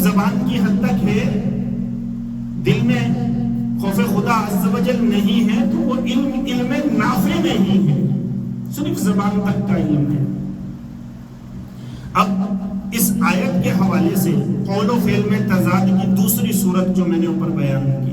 زبان کی حد تک ہے، دل میں خوف خدا عز و جل نہیں ہے، تو وہ علم نافع نہیں ہے، صرف زبان تک کا علم ہے۔ اب اس آیت کے حوالے سے قول و فعل میں تضاد کی دوسری صورت جو میں نے اوپر بیان کی،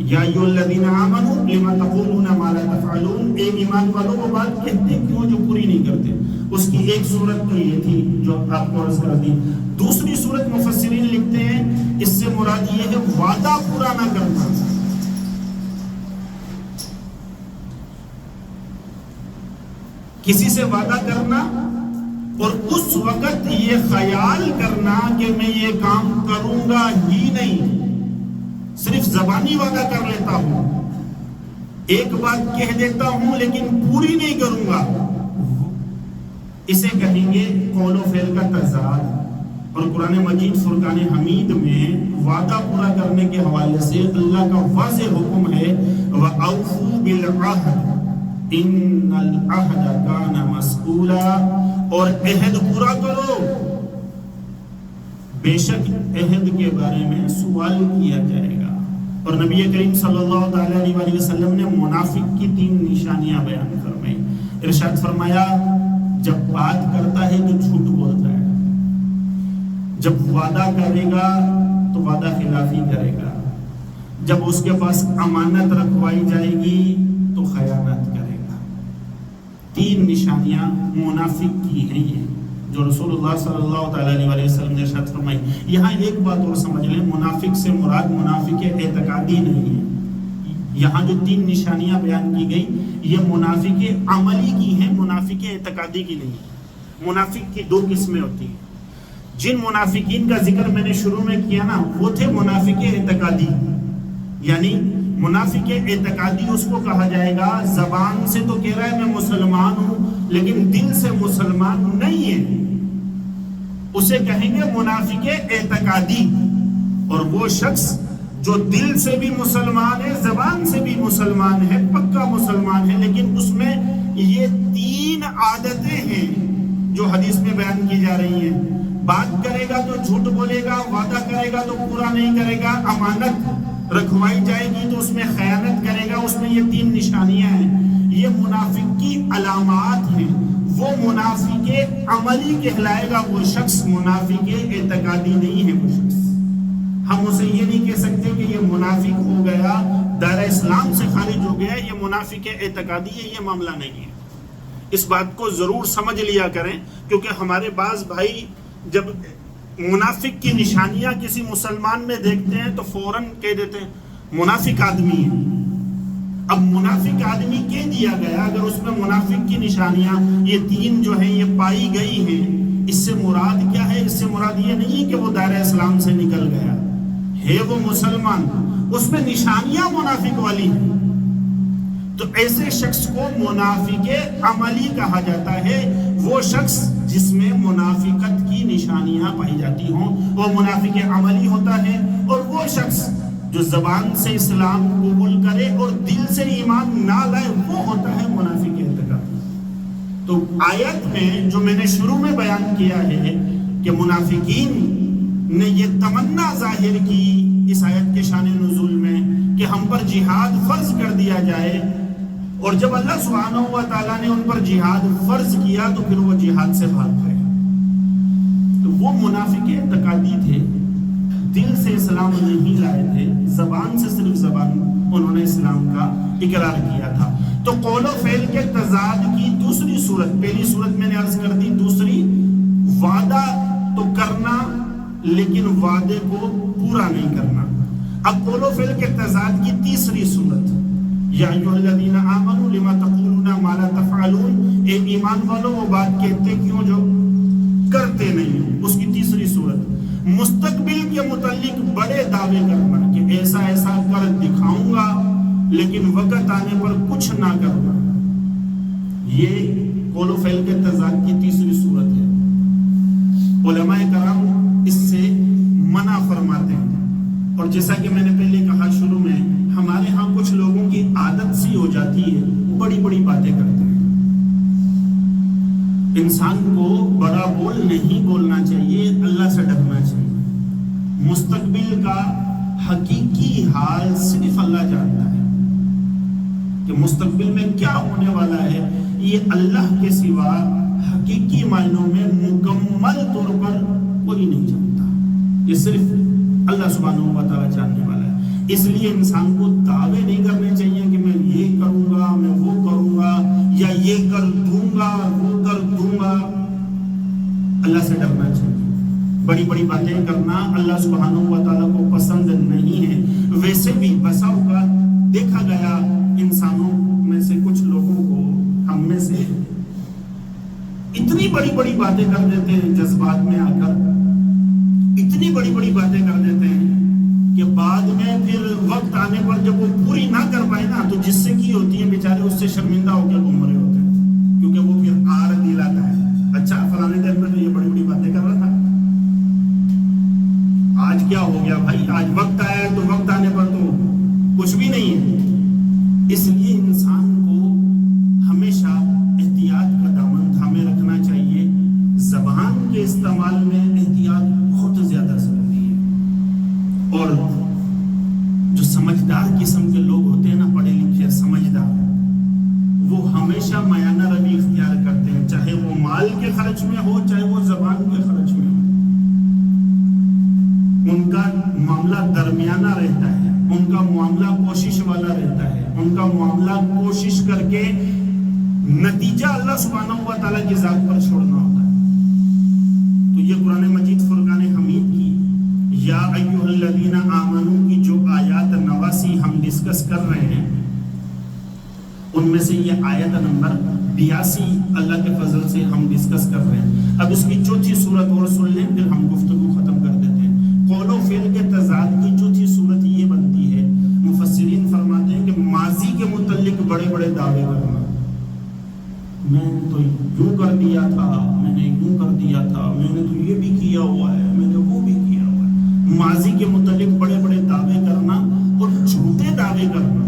یا ایھا الذین آمنوا لم تقولون ما لا تفعلون، اے ایمان والو وہ بات کہتے کیوں جو پوری نہیں کرتے، اس کی ایک صورت تو یہ تھی جو آپ کو عرض کر دی۔ دوسری صورت مفسرین لکھتے ہیں اس سے مراد یہ ہے وعدہ پورا نہ کرنا، کسی سے وعدہ کرنا اور اس وقت یہ خیال کرنا کہ میں یہ کام کروں گا ہی نہیں، صرف زبانی وعدہ کر لیتا ہوں، ایک بات کہہ دیتا ہوں لیکن پوری نہیں کروں گا، اسے کہیں گے قول و فعل کا تضاد۔ اور قرآن مجید فرقان حمید میں وعدہ پورا کرنے کے حوالے سے اللہ کا واضح حکم ہے وَأَوْفُوا بِالْعَهْدِ إِنَّ الْعَهْدَ كَانَ مَسْئُولًا، اور عہد پورا کرو، بے شک عہد کے بارے میں سوال کیا جائے گا۔ اور نبی کریم صلی اللہ علیہ وآلہ وسلم نے منافق کی 3 نشانیاں بیان فرمائی۔ ارشاد فرمایا جب بات کرتا ہے تو جھوٹ بولتا ہے، جب وعدہ کرے گا تو وعدہ خلافی کرے گا، جب اس کے پاس امانت رکھوائی جائے گی تو خیانت کرے گا۔ 3 نشانیاں منافق کی ہیں یہ جو رسول اللہ صلی اللہ علیہ وآلہ وسلم نے ارشاد فرمائی۔ یہاں ایک بات اور سمجھ لیں، منافق سے مراد منافق اعتقادی نہیں ہے، یہاں جو 3 نشانیاں بیان کی گئی یہ منافق عملی کی ہیں، منافق اعتقادی کی نہیں۔ منافق کی 2 قسمیں ہوتی ہیں، جن منافقین کا ذکر میں نے شروع میں کیا نا وہ تھے منافق اعتقادی، یعنی منافق اعتقادی اس کو کہا جائے گا زبان سے تو کہہ رہا ہے میں مسلمان ہوں لیکن دل سے مسلمان نہیں ہے، اسے کہیں گے منافق اعتقادی۔ اور وہ شخص جو دل سے بھی مسلمان ہے، زبان سے بھی مسلمان ہے، پکا مسلمان ہے، لیکن اس میں یہ 3 عادتیں ہیں جو حدیث میں بیان کی جا رہی ہیں۔ بات کرے گا تو جھوٹ بولے گا، وعدہ کرے گا تو پورا نہیں کرے گا، امانت رکھوائی جائے گی تو اس میں خیانت کرے گا، اس میں یہ 3 نشانیاں ہیں۔ یہ منافق کی علامات ہیں، وہ منافق عملی کہلائے گا وہ شخص، منافق اعتقادی نہیں ہے وہ شخص۔ ہم اسے یہ نہیں کہہ سکتے کہ یہ منافق ہو گیا، دائرہ اسلام سے خارج ہو گیا، یہ منافق اعتقادی ہے، یہ معاملہ نہیں ہے۔ اس بات کو ضرور سمجھ لیا کریں، کیونکہ ہمارے بعض بھائی جب منافق کی نشانیاں کسی مسلمان میں دیکھتے ہیں تو فوراً کہہ دیتے ہیں منافق آدمی ہے۔ اب منافق آدمی کہہ دیا گیا، اگر اس میں منافق کی نشانیاں یہ 3 جو ہیں یہ پائی گئی ہیں، اس سے مراد کیا ہے؟ اس سے مراد یہ نہیں کہ وہ دائرہ اسلام سے نکل گیا ہے، وہ مسلمان، اس میں نشانیاں منافق والی ہیں، تو ایسے شخص کو منافق عملی کہا جاتا ہے۔ وہ شخص جس میں منافقت کی نشانیاں پائی جاتی ہوں وہ منافق عملی ہوتا ہے، اور وہ شخص جو زبان سے اسلام قبول کرے اور دل سے ایمان نہ لائے وہ ہوتا ہے منافق اعتقادی۔ تو آیت میں جو میں نے شروع میں بیان کیا ہے کہ منافقین نے یہ تمنا ظاہر کی اس آیت کے شان نزول میں کہ ہم پر جہاد فرض کر دیا جائے، اور جب اللہ سبحانہ و تعالیٰ نے ان پر جہاد فرض کیا تو پھر وہ جہاد سے بھاگ گئے۔ تو وہ منافق اعتقادی تھے، دل سے اسلام نہیں لائے تھے، زبان سے صرف زبان انہوں نے اسلام کا اقرار کیا تھا۔ تو قول و فعل کے تضاد کی دوسری صورت، پہلی صورت میں نے عرض کر دی، دوسری وعدہ تو کرنا لیکن وعدے کو پورا نہیں کرنا۔ اب قول و فعل کے تضاد کی تیسری صورت، یا ایھا الذین آمنوا لما تقولون ما لا تفعلون، اے ایمان والو وہ بات کہتے کیوں جو کرتے نہیں، اس کی تیسری صورت مستقبل کے متعلق بڑے دعوے کرنا کہ ایسا ایسا کر دکھاؤں گا لیکن وقت آنے پر کچھ نہ کرنا، یہ قول و فعل کے تضاد کی تیسری صورت ہے۔ علماء کرام اس سے منع فرماتے ہیں، اور جیسا کہ میں نے پہلے کہا شروع میں، ہمارے ہاں کچھ لوگوں کی عادت سی ہو جاتی ہے، بڑی بڑی باتیں کرتے ہیں۔ انسان کو بڑا بول نہیں بولنا چاہیے، اللہ سے ڈرنا چاہیے۔ مستقبل کا حقیقی حال صرف اللہ جانتا ہے کہ مستقبل میں کیا ہونے والا ہے، یہ اللہ کے سوا حقیقی معنوں میں مکمل طور پر کوئی نہیں جانتا، یہ صرف اللہ سبحانہ و تعالیٰ جاننے والا ہے۔ اس لیے انسان کو دعوے نہیں کرنے چاہیے کہ میں یہ کروں گا، میں وہ کروں گا، یا یہ کر دوں گا، وہ کر دوں گا۔ اللہ سے ڈرنا چاہیے۔ بڑی بڑی باتیں کرنا اللہ سبحانہ و تعالیٰ کو پسند نہیں ہے۔ ویسے بھی بسا اوقات دیکھا گیا انسانوں میں سے کچھ لوگوں کو، ہم میں سے اتنی بڑی بڑی باتیں کر دیتے ہیں جذبات میں آ کر، اتنی بڑی بڑی باتیں کر دیتے ہیں کہ بعد میں پھر وقت آنے پر جب وہ پوری نہ کر پائے نا تو جس سے کی ہوتی ہے بیچارے اس سے شرمندہ ہو کے گھوم رہے ہوتے ہیں، کیونکہ وہ پھر آر دلاتا ہے، اچھا فلانے دن میں تو یہ بڑی بڑی باتیں کر رہا تھا، آج کیا ہو گیا بھائی، آج وقت آیا ہے تو وقت آنے پر تو کچھ بھی نہیں ہے۔ اس لیے انسان کو ہمیشہ احتیاط کا دامن تھامے رکھنا چاہیے۔ زبان کے استعمال میں احتیاط بہت زیادہ ضروری ہے، اور جو سمجھدار قسم کے لوگ ہوتے ہیں نا، پڑھے لکھے سمجھدار، وہ ہمیشہ میانہ روی اختیار کرتے ہیں، چاہے وہ مال کے خرچ میں ہو، چاہے وہ زبان کے خرچ میں ہو۔ ان کا معاملہ درمیانہ رہتا ہے، ان کا معاملہ کوشش والا رہتا ہے، ان کا معاملہ کوشش کر کے نتیجہ اللہ سبحانہ و تعالیٰ کی ذات پر چھوڑنا ہوتا ہے۔ تو یہ قرآن مجید فرقان حمید کی یا ایھا الذین آمنو کی جو آیات نواسی ہم ڈسکس کر رہے ہیں، ان میں سے یہ آیت نمبر 82 اللہ کے فضل سے ہم ڈسکس کر رہے ہیں۔ اب اس کی چوتھی صورت اور سن لیں، پھر ہم گفتگو ختم کر دیتے ہیں۔ قول و فعل کے تضاد کی چوتھی صورت یہ بنتی ہے، مفسرین فرماتے ہیں کہ ماضی کے متعلق بڑے بڑے دعوے کرنا، میں تو یوں کر دیا تھا، میں نے یوں کر دیا تھا، میں نے تو یہ بھی کیا ہوا ہے، میں نے وہ بھی کیا ہوا ہے۔ ماضی کے متعلق بڑے بڑے دعوے کرنا اور جھوٹے دعوے کرنا،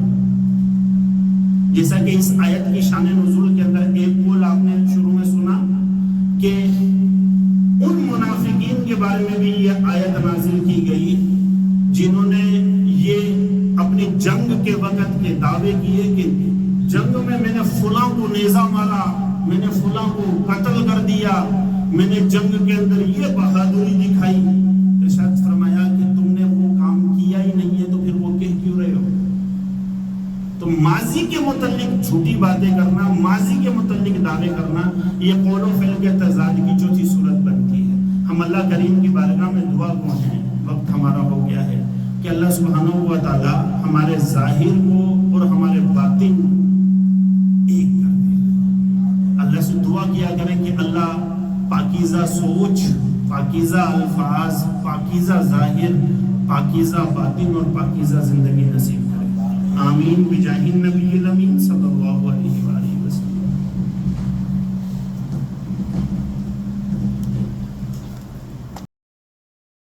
جیسا کہ اس آیت کی شان نزول کے اندر ایک قول آپ نے شروع میں سنا کہ ان منافقین کے بارے میں بھی یہ آیت نازل کی گئی جنہوں نے یہ اپنی جنگ کے وقت کے دعوے کیے کہ جنگ میں میں نے فلاں کو نیزہ مارا، میں نے فلاں کو قتل کر دیا، میں نے جنگ کے اندر یہ بہادری دکھائی۔ ارشاد فرمایا کہ تم نے وہ کام کیا ہی نہیں ہے تو پھر وہ کہہ کیوں رہے ہو؟ تو ماضی کے متعلق جھوٹی باتیں کرنا، ماضی کے متعلق دعوے کرنا، یہ قول و فعل کے تضاد کی چوتھی صورت بنتی ہے۔ ہم اللہ کریم کی بارگاہ میں دعا گو ہیں، وقت ہمارا ہو گیا ہے کہ اللہ سبحانہ و تعالی ہمارے ظاہر کو اور ہمارے باطن ایک کر دے۔ اللہ سے دعا کیا کریں کہ اللہ پاکیزہ سوچ، پاکیزہ الفاظ، پاکیزہ ظاہر، پاکیزہ باطن اور پاکیزہ زندگی نصیب کرے۔ آمین بجاہ النبی الامین صلی اللہ